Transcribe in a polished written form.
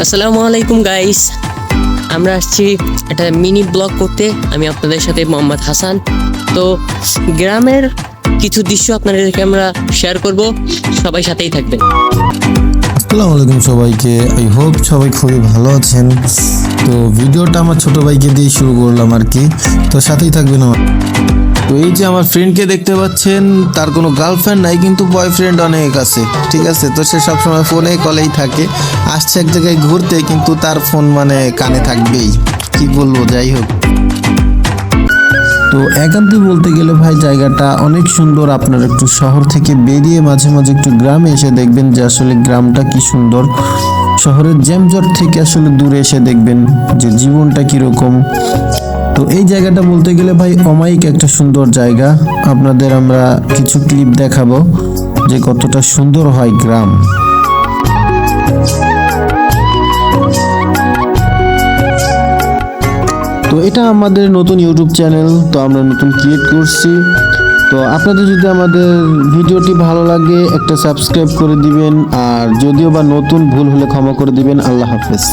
আসসালামু আলাইকুম গাইস, আমরা আসছি একটা মিনি ব্লগ করতে। আমি আপনাদের সাথে মোহাম্মদ হাসান। তো গ্রামের কিছু দৃশ্য আপনাদেরকে আমরা শেয়ার করব, সবাই সাথেই থাকবেন। আসসালামু আলাইকুম সবাইকে, আই হোপ সবাই খুবই ভালো আছেন। তো ভিডিওটা আমার ছোট ভাইকে দিয়ে শুরু করলাম আর কি, তো সাথেই থাকবেন আমার। তো এই যে আমার ফ্রেন্ডকে দেখতে পাচ্ছেন, তার কোনো গার্লফ্রেন্ড নাই কিন্তু বয়ফ্রেন্ড অনেক আছে, ঠিক আছে। তো সে সবসময় ফোনে কলেই থাকে, আসছে এক জায়গায় ঘুরতে কিন্তু তার ফোন মানে কানে থাকবেই, কি বলবো। যাই হোক, তো একান্তই বলতে গেলে ভাই জায়গাটা অনেক সুন্দর। আপনারা একটু শহর থেকে বেরিয়ে মাঝে মাঝে একটু গ্রামে এসে দেখবেন যে আসলে গ্রামটা কি সুন্দর। শহরের জ্যামজট থেকে আসলে দূরে এসে দেখবেন যে জীবনটা কিরকম। তো এই জায়গাটা বলতে গেলে ভাই অমায়িক একটা সুন্দর জায়গা। আপনাদের আমরা কিছু ক্লিপ দেখাবো যে কতটা সুন্দর হয় গ্রাম। তো এটা আমাদের নতুন ইউটিউব চ্যানেল, তো আমরা নতুন ক্রিয়েট করছি। তো আপনাদের যদি আমাদের ভিডিওটি ভালো লাগে একটা সাবস্ক্রাইব করে দিবেন, আর যদিও বা নতুন ভুল হলে ক্ষমা করে দিবেন। আল্লাহ হাফেজ।